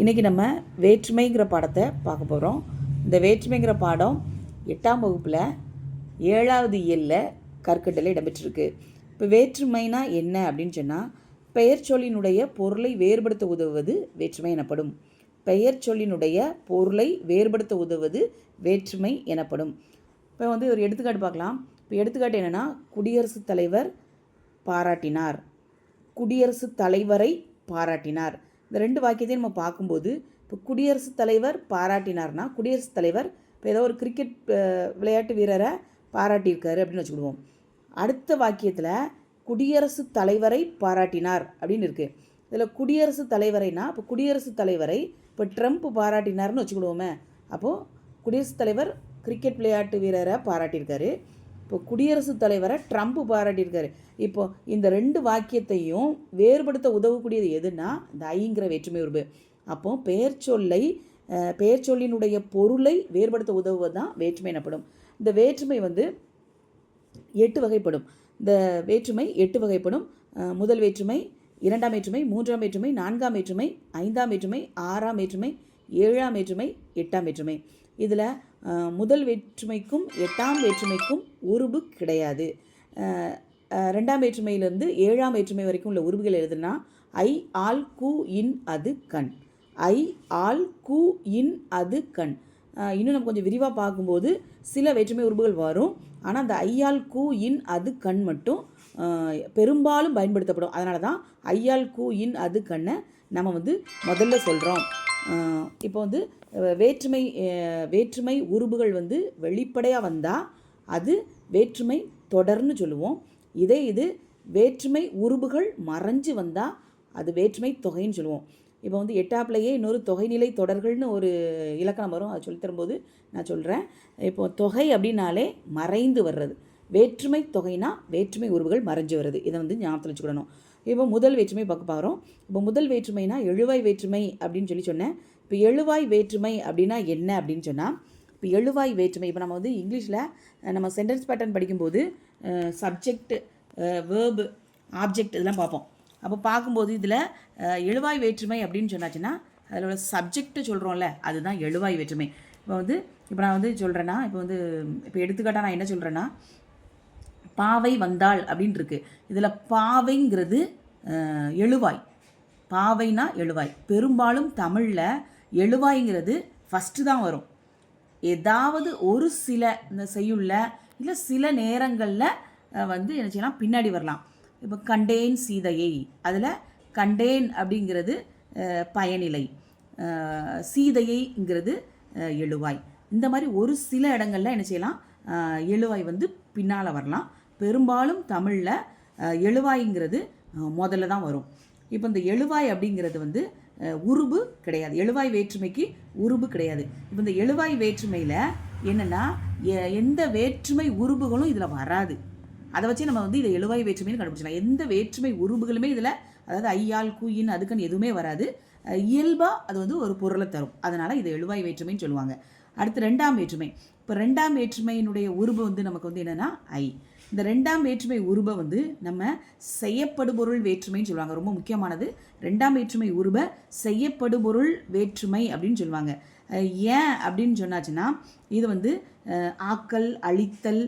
இன்றைக்கி நம்ம வேற்றுமைங்கிற பாடத்தை பார்க்க போகிறோம். இந்த வேற்றுமைங்கிற பாடம் 8ஆம் வகுப்பில் 7வது இயலில் கற்கண்டலில் இடம்பெற்றிருக்கு. இப்போ வேற்றுமைனா என்ன அப்படின்னு சொன்னால், பெயர் சொல்லினுடைய பொருளை வேறுபடுத்த உதவுவது வேற்றுமை எனப்படும். பெயர் சொல்லினுடைய பொருளை வேறுபடுத்த உதவுவது வேற்றுமை எனப்படும். இப்போ ஒரு எடுத்துக்காட்டு பார்க்கலாம். இப்போ எடுத்துக்காட்டு என்னென்னா, குடியரசுத் தலைவர் பாராட்டினார், குடியரசுத் தலைவரை பாராட்டினார். இந்த ரெண்டு வாக்கியத்தையும் நம்ம பார்க்கும்போது, இப்போ குடியரசுத் தலைவர் பாராட்டினார்னா, குடியரசுத் தலைவர் இப்போ ஏதோ ஒரு கிரிக்கெட் விளையாட்டு வீரரை பாராட்டியிருக்காரு அப்படின்னு வச்சுக்கிடுவோம். அடுத்த வாக்கியத்தில் குடியரசுத் தலைவரை பாராட்டினார் அப்படின்னு இருக்குது. இதில் குடியரசுத் தலைவரைனா, இப்போ குடியரசுத் தலைவரை இப்போ ட்ரம்ப் பாராட்டினார்னு வச்சுக்கிடுவோமே. அப்போது குடியரசுத் தலைவர் கிரிக்கெட் விளையாட்டு வீரரை பாராட்டியிருக்காரு, இப்போ குடியரசுத் தலைவரை ட்ரம்ப் பாராட்டியிருக்காரு. இப்போ இந்த ரெண்டு வாக்கியத்தையும் வேறுபடுத்த உதவக்கூடியது எதுனா இந்த ஐங்கிற வேற்றுமை உருவு. அப்போ பெயர் சொல்லினுடைய பொருளை வேறுபடுத்த உதவுவது தான் வேற்றுமை எனப்படும். இந்த வேற்றுமை 8 வகைப்படும். இந்த வேற்றுமை 8 வகைப்படும். முதல் வேற்றுமை, 2ஆம் வேற்றுமை, 3ஆம் வேற்றுமை, 4ஆம் வேற்றுமை, 5ஆம் வேற்றுமை, 6ஆம் வேற்றுமை, 7ஆம் வேற்றுமை, 8ஆம் வேற்றுமை. இதில் முதல் வேற்றுமைக்கும் 8ஆம் வேற்றுமைக்கும் உருபு கிடையாது. 2ஆம் வேற்றுமையிலிருந்து 7ஆம் வேற்றுமை வரைக்கும் உள்ள உருபுகள் எழுதுனா ஐ ஆல் கு இன் அது கண், ஐ ஆல் கு இன் அது கண். இன்னும் நம்ம கொஞ்சம் விரிவாக பார்க்கும்போது சில வேற்றுமை உருபுகள் வரும். ஆனால் அந்த ஐயால் கு இன் அது கண் மட்டும் பெரும்பாலும் பயன்படுத்தப்படும். அதனால தான் ஐயால் கு இன் அது கண்ணை நம்ம முதல்ல சொல்கிறோம். இப்போ வேற்றுமை உருபுகள் வெளிப்படையாக வந்தால் அது வேற்றுமை தொடர்னு சொல்லுவோம். இது வேற்றுமை உருபுகள் மறைஞ்சு வந்தால் அது வேற்றுமை தொகைன்னு சொல்லுவோம். இப்போ 8ஆப்லேயே இன்னொரு தொகைநிலை தொடர்கள்னு ஒரு இலக்கணம் வரும். அதை சொல்லித்தரும்போது நான் சொல்கிறேன். இப்போ தொகை அப்படின்னாலே மறைந்து வர்றது, வேற்றுமை தொகைனா வேற்றுமை உருவுகள் மறைஞ்சு வருது. இதை ஞாபகத்தில் வச்சுக்கிடணும். இப்போ முதல் வேற்றுமை பார்க்க போகிறோம். இப்போ முதல் வேற்றுமைனா எழுவாய் வேற்றுமை அப்படின்னு சொன்னேன். இப்போ எழுவாய் வேற்றுமை அப்படின்னா என்ன அப்படின்னு சொன்னால், இப்போ எழுவாய் வேற்றுமை இப்போ நம்ம இங்கிலீஷில் நம்ம சென்டென்ஸ் பேட்டர்ன் படிக்கும்போது சப்ஜெக்ட், வேர்பு, ஆப்ஜெக்ட் இதெல்லாம் பார்ப்போம். அப்போ பார்க்கும்போது இதில் எழுவாய் வேற்றுமை அப்படின்னு சொன்னாச்சுன்னா அதில் உள்ள சப்ஜெக்ட்டு சொல்கிறோம்ல, அதுதான் எழுவாய் வேற்றுமை. இப்போ நான் சொல்கிறேன்னா, இப்போ எடுத்துக்காட்டாக நான் என்ன சொல்கிறேன்னா, பாவை வந்தாள் அப்படின்னு இருக்கு. இதில் பாவைங்கிறது எழுவாய், பாவைனா எழுவாய். பெரும்பாலும் தமிழில் எழுவாய்ங்கிறது ஃபஸ்ட்டு தான் வரும். ஏதாவது ஒரு சில இந்த செய்யுள்ள இல்லை சில நேரங்களில் என்ன செய்யலாம், பின்னாடி வரலாம். இப்போ கண்டேன் சீதையை, அதில் கண்டேன் அப்படிங்கிறது பயனிலை, சீதையைங்கிறது எழுவாய். இந்த மாதிரி ஒரு சில இடங்களில் என்ன செய்யலாம், எழுவாய் பின்னால் வரலாம். பெரும்பாலும் தமிழில் எழுவாய்ங்கிறது முதல்ல தான் வரும். இப்போ இந்த எழுவாய் அப்படிங்கிறது உருபு கிடையாது. எழுவாய் வேற்றுமைக்கு உருபு கிடையாது. இப்போ இந்த எழுவாய் வேற்றுமையில் என்னென்னா எந்த வேற்றுமை உருபுகளும் இதில் வராது. அதை வச்சு நம்ம இதை எழுவாய் வேற்றுமைன்னு கண்டுபிடிச்சலாம். எந்த வேற்றுமை உருபுகளுமே இதில், அதாவது ஐயால் கூயின் அதுக்குன்னு எதுவுமே வராது. இயல்பாக அது ஒரு பொருளை தரும். அதனால் இதை எழுவாய் வேற்றுமைன்னு சொல்லுவாங்க. அடுத்து 2ஆம் வேற்றுமை. இப்போ 2ஆம் வேற்றுமையினுடைய உருபு நமக்கு என்னென்னா ஐ. இந்த 2ஆம் வேற்றுமை உருபை நம்ம செய்யப்படுபொருள் வேற்றுமைன்னு சொல்லுவாங்க. ரொம்ப முக்கியமானது. 2ஆம் வேற்றுமை உருபை செய்யப்படுபொருள் வேற்றுமை அப்படின்னு சொல்லுவாங்க. ஏன் அப்படின்னு சொன்னாச்சுன்னா, இது ஆக்கல், அழித்தல்,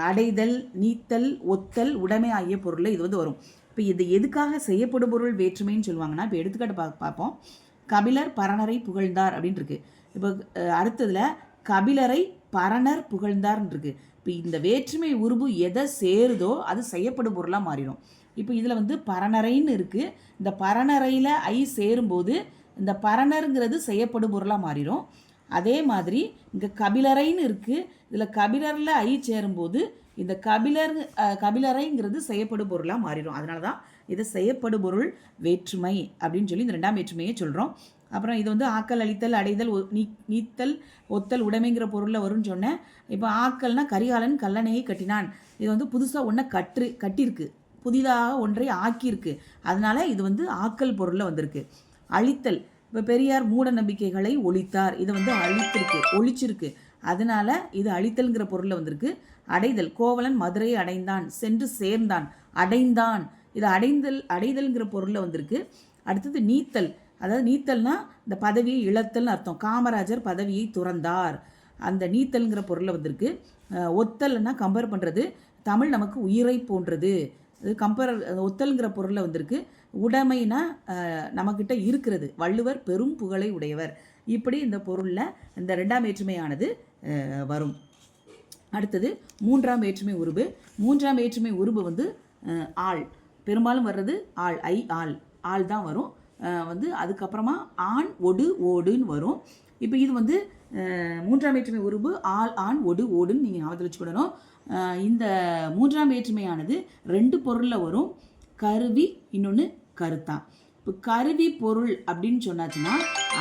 அடைதல், நீத்தல், ஒத்தல், உடைமை ஆகிய பொருளில் இது வரும். இப்போ இது எதுக்காக செய்யப்படும் பொருள் வேற்றுமைன்னு சொல்லுவாங்கன்னா, இப்போ எடுத்துக்காட்டு பார்ப்போம். கபிலர் பரணரை புகழ்ந்தார் அப்படின்னு இருக்கு. இப்போ அடுத்ததில் கபிலரை பரணர் புகழ்ந்தார்ன்னு இருக்கு. இப்போ இந்த வேற்றுமை உருபு எதை சேருதோ அது செய்யப்படும் பொருளாக மாறிடும். இப்போ இதில் பரணரைன்னு இருக்குது. இந்த பரணரையில் ஐ சேரும்போது இந்த பரணருங்கிறது செய்யப்படும் பொருளாக மாறிடும். அதே மாதிரி இங்கே கபிலரைன்னு இருக்குது. இதில் கபிலரில் ஐ சேரும்போது இந்த கபிலரைங்கிறது செய்யப்படும் பொருளாக மாறிடும். அதனால தான் இதை செய்யப்படும் பொருள் வேற்றுமை அப்படின்னு சொல்லி இந்த 2ஆம் வேற்றுமையை சொல்கிறோம். அப்புறம் இது ஆக்கல், அழித்தல், அடைதல், நீத்தல், ஒத்தல், உடைமைங்கிற பொருளில் வரும்னு சொன்னேன். இப்போ ஆக்கல்னா கரிகாலன் கல்லணையை கட்டினான். இது புதுசாக ஒன்றை கட்டியிருக்கு, புதிதாக ஒன்றை ஆக்கியிருக்கு. அதனால இது ஆக்கல் பொருளில் வந்திருக்கு. அழித்தல், இப்போ பெரியார் மூட நம்பிக்கைகளை ஒழித்தார், இது ஒழிச்சிருக்கு. அதனால இது அழித்தல்ங்கிற பொருளில் வந்திருக்கு. அடைதல், கோவலன் மதுரையை அடைந்தான், சென்று சேர்ந்தான், அடைந்தான், இது அடைதல்ங்கிற பொருளில் வந்திருக்கு. அடுத்தது நீத்தல், அதாவது நீத்தல்னா இந்த பதவியை இழத்தல்னு அர்த்தம். காமராஜர் பதவியை துறந்தார், அந்த நீத்தல்ங்கிற பொருளில் வந்திருக்கு. ஒத்தல்னா கம்பேர் பண்ணுறது, தமிழ் நமக்கு உயிரை போன்றது, அது கம்பேர். ஒத்தல்ங்கிற பொருளில் வந்திருக்கு. உடைமைனா நம்மக்கிட்ட இருக்கிறது, வள்ளுவர் பெரும் புகழை உடையவர். இப்படி இந்த பொருளில் இந்த 2ஆம் வேற்றுமையானது வரும். அடுத்தது 3ஆம் வேற்றுமை உருபு. 3ஆம் வேற்றுமை உருபு வந்து ஆள். பெரும்பாலும் வர்றது ஆள், ஆள் தான் வரும். அதுக்கப்புறமா ஆண் ஒடு ஓடுன்னு வரும். இப்போ இது 3ஆம் வேற்றுமை உருபு ஆள் ஆண் ஒடு ஓடுன்னு நீங்கள் ஞாபகத்தில் வச்சுக்கிடணும். இந்த 3ஆம் வேற்றுமையானது 2 பொருளில் வரும், கருவி, இன்னொன்று கருத்தா. இப்போ கருவி பொருள் அப்படின்னு சொன்னாச்சுன்னா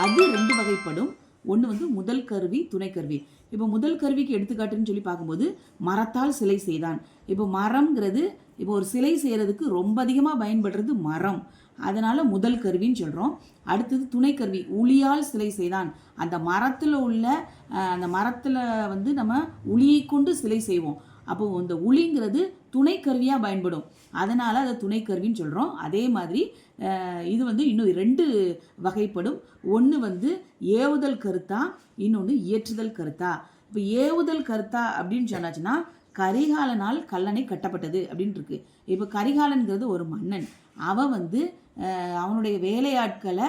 அது 2 வகைப்படும். ஒன்று முதல் கருவி, துணை கருவி. இப்போ முதல் கருவிக்கு எடுத்துக்காட்டுன்னு சொல்லி பார்க்கும்போது மரத்தால் சிலை செய்தான். இப்போ மரம்ங்கிறது இப்போ ஒரு சிலை செய்கிறதுக்கு ரொம்ப அதிகமாக பயன்படுறது மரம், அதனால் முதல் கருவின்னு சொல்கிறோம். அடுத்தது துணை கருவி, உளியால் சிலை செய்தான். அந்த மரத்தில் உள்ள அந்த மரத்தில் நம்ம உளியை கொண்டு சிலை செய்வோம். அப்போது இந்த உளிங்கிறது துணை கருவியாக பயன்படும், அதனால் அதை துணை கருவின்னு சொல்கிறோம். அதே மாதிரி இது இன்னும் 2 வகைப்படும். ஒன்று ஏவுதல் கருத்தா, இன்னொன்று இயற்றுதல் கருத்தா. இப்போ ஏவுதல் கருத்தா அப்படின்னு சொன்னாச்சுன்னா கரிகாலனால் கல்லணை கட்டப்பட்டது அப்படின்ட்டு இருக்கு. இப்போ கரிகாலன்கிறது ஒரு மன்னன், அவன் அவனுடைய வேலையாட்களை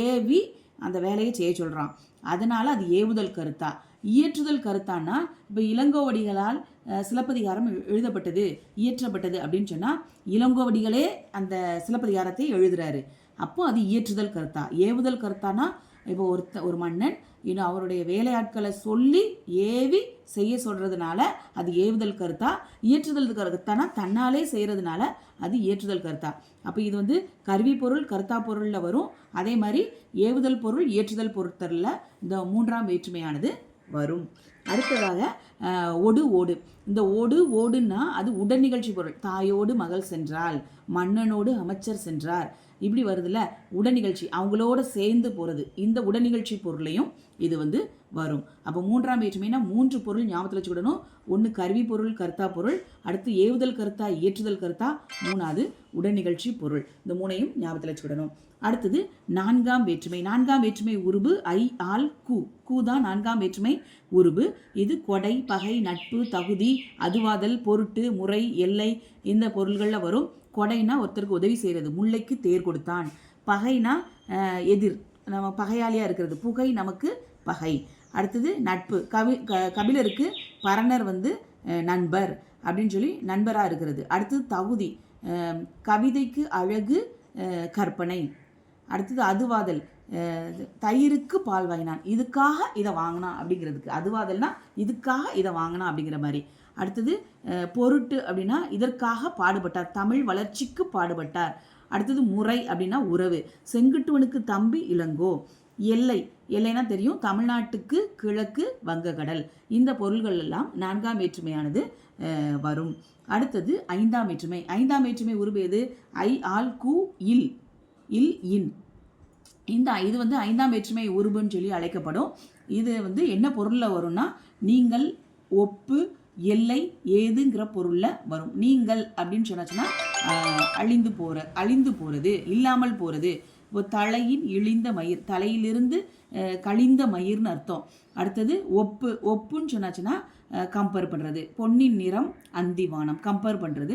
ஏவி அந்த வேலையை செய்ய சொல்கிறான், அதனால் அது ஏவுதல் கருத்தா. இயற்றுதல் கருத்தான்னா இப்போ இளங்கோவடிகளால் சிலப்பதிகாரம் எழுதப்பட்டது, இயற்றப்பட்டது அப்படின்னு சொன்னால் இளங்கோவடிகளே அந்த சிலப்பதிகாரத்தை எழுதுறாரு, அப்போ அது இயற்றுதல் கருத்தா. ஏவுதல் கருத்தானா இப்போ ஒரு மன்னன் இன்னும் அவருடைய வேலையாட்களை சொல்லி ஏவி செய்ய சொல்கிறதுனால அது ஏவுதல் கருத்தா. இயற்றுதல் கருத்தானா தன்னாலே செய்கிறதுனால அது இயற்றுதல் கருத்தா. அப்போ இது கருவி பொருள் கருத்தா பொருளில் வரும். அதே மாதிரி ஏவுதல் பொருள் இயற்றுதல் பொருத்தரில் இந்த 3ஆம் வேற்றுமையானது வரும். அடுத்ததாக ஒடு ஓடு. இந்த ஒடு ஓடுன்னா அது உடன் நிகழ்ச்சி பொருள். தாயோடு மகள் சென்றாள், மன்னனோடு அமைச்சர் சென்றார், இப்படி வருதுல்ல உடன் நிகழ்ச்சி, அவங்களோட சேர்ந்து போகிறது. இந்த உடன் நிகழ்ச்சி பொருளையும் இது வரும். அப்போ 3ஆம் வேற்றுமைனா 3 பொருள் ஞாபகத்தில் வச்சுக்கிடணும். ஒன்று கருவி பொருள் கருத்தா பொருள், அடுத்து ஏவுதல் கருத்தா இயற்றுதல் கருத்தா, 3வது உடன் நிகழ்ச்சி பொருள். இந்த 3ஐயும் ஞாபகத்தில் வச்சுக்கிடணும். அடுத்தது 4ஆம் வேற்றுமை. 4ஆம் வேற்றுமை உருபு ஐ ஆல் கூ தான் 4ஆம் வேற்றுமை உருபு. இது கொடை, பகை, நட்பு, தகுதி, அதுவாதல், பொருட்டு, முறை, எல்லை, இந்த பொருள்களில் வரும். கொடைனா ஒருத்தருக்கு உதவி செய்கிறது, முல்லைக்கு தேர் கொடுத்தான். பகைனா எதிர், நம்ம பகையாளியாக இருக்கிறது. புகை நமக்கு பகை. அடுத்தது நட்பு, கபிலருக்கு பரணர் நண்பர் அப்படின்னு சொல்லி நண்பராக இருக்கிறது. அடுத்தது தகுதி, கவிதைக்கு அழகு கற்பனை. அடுத்தது அதுவாதல், தயிருக்கு பால் வாங்கினான், இதுக்காக இதை வாங்கினான் அப்படிங்கிறதுக்கு. அதுவாதல்னா இதுக்காக இதை வாங்கினான் அப்படிங்கிற மாதிரி. அடுத்தது பொருட்டு அப்படின்னா இதற்காக பாடுபட்டார், தமிழ் வளர்ச்சிக்கு பாடுபட்டார். அடுத்தது முறை அப்படின்னா உறவு, செங்குட்டுவனுக்கு தம்பி இளங்கோ. எல்லைனா தெரியும், தமிழ்நாட்டுக்கு கிழக்கு வங்கக்கடல். இந்த பொருள்கள் எல்லாம் 4ஆம் வேற்றுமையானது வரும். அடுத்தது 5ஆம் வேற்றுமை. 5ஆம் வேற்றுமை உருவேது ஐ ஆல் கூ இல் இன். இது 5ஆம் வேற்றுமை உருபுன்னு சொல்லி அழைக்கப்படும். இது என்ன பொருளில் வரும்னா நீங்கள், ஒப்பு, எல்லை, ஏதுங்கிற பொருளில் வரும். நீங்கள் அப்படின்னு சொன்னாச்சுன்னா அழிந்து போகிறது, இல்லாமல் போகிறது. இப்போ தலையின் இழிந்த மயிர், தலையிலிருந்து கழிந்த மயிர்னு அர்த்தம். அடுத்தது ஒப்புன்னு சொன்னாச்சுன்னா கம்பேர் பண்ணுறது. பொன்னின் நிறம் அந்திவானம் கம்பேர் பண்ணுறது.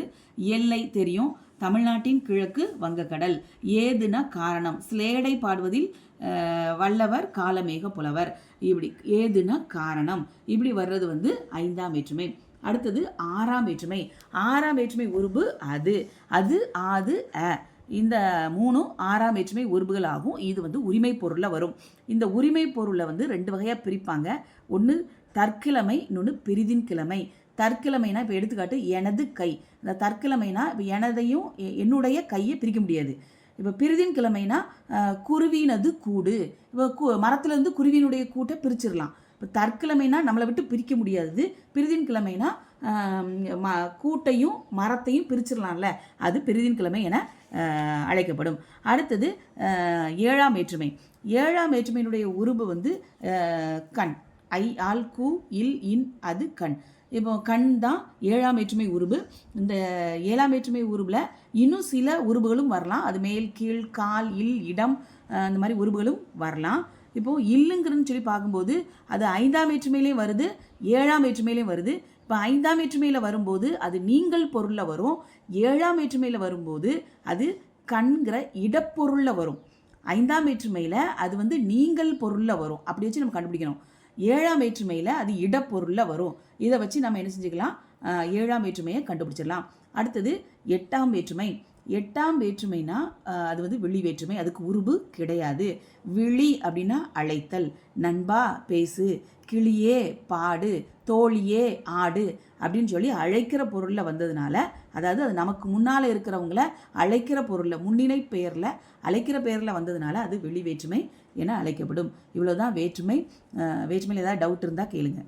எல்லை தெரியும், தமிழ்நாட்டின் கிழக்கு வங்கக்கடல். ஏதுனா காரணம், ஸ்லேடை பாடுவதில் வல்லவர் காலமேக புலவர். இப்படி ஏதுனா காரணம், இப்படி வர்றது 5ஆம் வேற்றுமை. அடுத்தது 6ஆம் வேற்றுமை. 6ஆம் வேற்றுமை உருபு அது ஆது அ. இந்த 3ம் 6ஆம் வேற்றுமை உருபுகள் ஆகும். இது உரிமை பொருளில் வரும். இந்த உரிமை பொருளை 2 வகையாக பிரிப்பாங்க. ஒன்று தற்கிழமை, இன்னொன்று பிரிதின் கிழமை. தற்கிழமைனா இப்போ எடுத்துக்காட்டு எனது கை. இந்த தற்கிழமைனா இப்போ எனதையும் என்னுடைய கையை பிரிக்க முடியாது. இப்போ பிரிதின் கிழமைனா குருவினது கூடு. இப்போ மரத்துலேருந்து குருவினுடைய கூட்டை பிரிச்சிடலாம். இப்போ தற்கிழமைனா நம்மளை விட்டு பிரிக்க முடியாது. பிரிதின் கிழமைனா கூட்டையும் மரத்தையும் பிரிச்சிடலாம்ல, அது பிரிதின் கிழமை என அழைக்கப்படும். அடுத்தது 7ஆம் வேற்றுமை. 7ஆம் வேற்றுமையினுடைய உருபு கண். ஐ ஆல் கூ இல் இன் அது கண். இப்போ கண் தான் 7ஆம் வேற்றுமை உருபு. இந்த 7ஆம் வேற்றுமை உருபில் இன்னும் சில உருபுகளும் வரலாம். அது மேல், கீழ், கால், இல், இடம், அந்த மாதிரி உருபுகளும் வரலாம். இப்போது இல்லுங்கிறன்னு சொல்லி பார்க்கும்போது அது 5ஆம் வேற்றுமையிலையும் வருது, 7ஆம் வேற்றுமையிலையும் வருது. இப்போ 5ஆம் வேற்றுமையில் வரும்போது அது நீங்கள் பொருளில் வரும், 7ஆம் வேற்றுமையில் வரும்போது அது கண்கிற இடப்பொருளில் வரும். 5ஆம் வேற்றுமையில் அது வந்து நீங்கள் பொருளில் வரும். அப்படி வச்சு நம்ம கண்டுபிடிக்கணும். 7ஆம் வேற்றுமையில் அது இடப்பொருளில் வரும். இதை வச்சு நம்ம என்ன செஞ்சுக்கலாம், 7ஆம் வேற்றுமையை கண்டுபிடிச்சிடலாம். அடுத்தது 8ஆம் வேற்றுமை. 8ஆம் வேற்றுமைனா அது வந்து விழி வேற்றுமை, அதுக்கு உருபு கிடையாது. விழி அப்படின்னா அழைத்தல், நண்பா பேசு, கிளியே பாடு, தோழியே ஆடு அப்படின்னு சொல்லி அழைக்கிற பொருளில் வந்ததுனால, அதாவது அது நமக்கு முன்னால் இருக்கிறவங்கள அழைக்கிற பொருளில் முன்னிலை பெயரில் அழைக்கிற பெயரில் வந்ததுனால அது வெளி வேற்றுமை என அழைக்கப்படும். இவ்வளோதான் வேற்றுமை. வேற்றுமையில் ஏதாவது டவுட் இருந்தால் கேளுங்க.